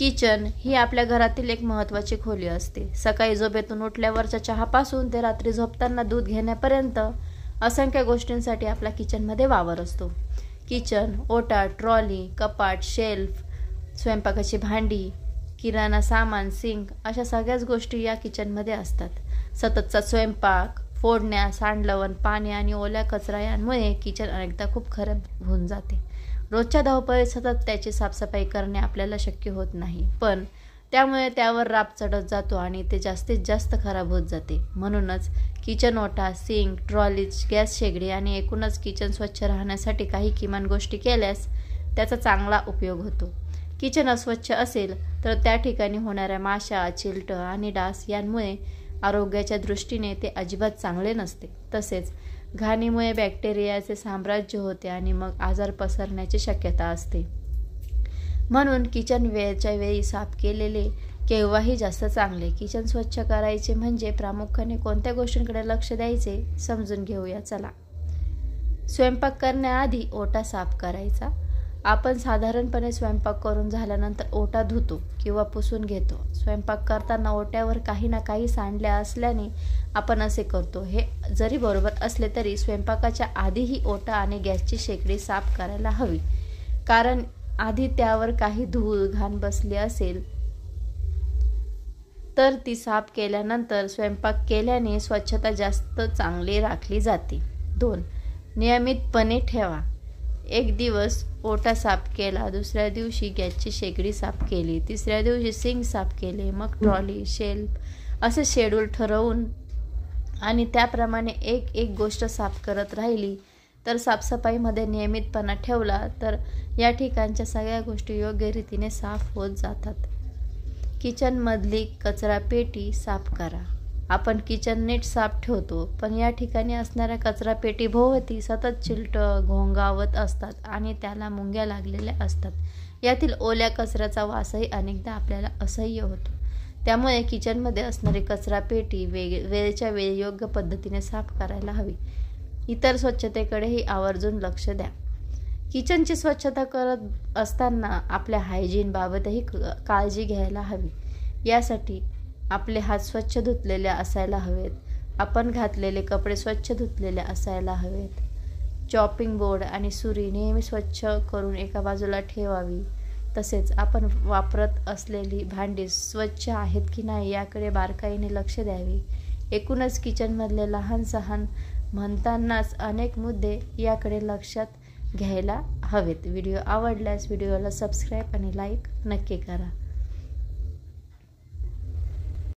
Kitchen ही आपल्या घरातील एक महत्त्वाची खोली असते। सकाळी झोपेतून उठल्यावरच्या चहापासून ते रात्री झोपताना दूध घेण्यापर्यंत असंख्य गोष्टींसाठी आपला किचनमध्ये वावर असतो। किचन, ओटा, ट्रॉली, कपाट, शेल्फ, स्वयंपाकाची भांडी, किराणा सामान, सिंक अशा सगळ्याच गोष्टी या किचनमध्ये असतात। सततचा स्वयंपाक, फोडण्या, सांडलवण, पाणी आणि ओल्या कचरा यांमुळे किचन अनेकदा खूप खराब होऊन जाते। रोजच्या धावपळीत सतत त्याची साफसफाई करणे आपल्याला शक्य होत नाही, पण त्यामुळे त्यावर राब चढत जातो आणि ते जास्तीत जास्त खराब होत जाते। म्हणूनच किचन ओटा, सिंक, ट्रॉली, गॅस शेगडी आणि एकूणच किचन स्वच्छ राहण्यासाठी काही किमान गोष्टी केल्यास त्याचा चांगला उपयोग होतो। किचन अस्वच्छ असेल तर त्या ठिकाणी होणाऱ्या माशा, चिलटं आणि डास यांमुळे आरोग्याच्या दृष्टीने ते अजिबात चांगले नसते। तसेच घाणीमुळे बॅक्टेरियाचे साम्राज्य होते आणि मग आजार पसरण्याची शक्यता असते। म्हणून किचन वेळच्या वेळी साफ केलेले केव्हाही जास्त चांगले। किचन स्वच्छ करायचे म्हणजे प्रामुख्याने कोणत्या गोष्टींकडे लक्ष द्यायचे समजून घेऊया चला। स्वयंपाक करण्याआधी ओटा साफ करायचा। आपण साधारणपणे स्वयंपाक करून झाल्यानंतर ओटा धुतो किंवा पुसून घेतो। स्वयंपाक करताना ओट्यावर काही ना काही सांडल्या असल्याने आपण असे करतो। हे जरी बरोबर असले तरी स्वयंपाकाच्या आधीही ओटा आणि गॅसची शेगडी साफ करायला हवी, कारण आधी त्यावर काही धूळ घाण बसली असेल तर ती साफ केल्यानंतर स्वयंपाक केल्याने स्वच्छता जास्त चांगली राखली जाते। 2. नियमितपणे ठेवा। एक दिवस ओटा साफ केला, दुसऱ्या दिवशी गॅसची शेगडी साफ केली, तिसऱ्या दिवशी सिंक साफ केले, मग ट्रॉली, शेल्फ असे शेड्यूल ठरवून आणि त्याप्रमाणे एक गोष्ट साफ करत राहिली तर साफसफाईमध्ये नियमितपणा ठेवला तर या ठिकाणच्या सगळ्या गोष्टी योग्य रीतीने साफ होत जातात। किचनमधली कचरा पेटी साफ करा। आपण किचन नीट साफ ठेवतो, पण या ठिकाणी असणाऱ्या कचरा पेटीभोवती सतत चिलटं घोंगावत असतात आणि त्याला मुंग्या लागलेल्या असतात। यातील ओल्या कचऱ्याचा वासही अनेकदा आपल्याला असह्य होतो। त्यामुळे किचनमध्ये असणारी कचरा पेटी वेळच्या वेळी योग्य पद्धतीने साफ करायला हवी। इतर स्वच्छतेकडेही आवर्जून लक्ष द्या। किचनची स्वच्छता करत असताना आपल्या हायजीन बाबतही काळजी घ्यायला हवी। यासाठी आपले हात स्वच्छ धुतलेले असायला हवेत, आपण घातलेले कपडे स्वच्छ धुतलेले असायला हवेत, चॉपिंग बोर्ड आणि सुरी नेहमी स्वच्छ करून एका बाजूला ठेवावी। तसेच आपण वापरत असलेली भांडी स्वच्छ आहेत की नाही याकडे बारकाईने लक्ष द्यावे। एकूणच किचनमधले लहान सहान म्हणतानाच अनेक मुद्दे याकडे लक्षात घ्यायला हवेत। व्हिडिओ आवडल्यास व्हिडिओला सबस्क्राईब आणि लाईक नक्की करा।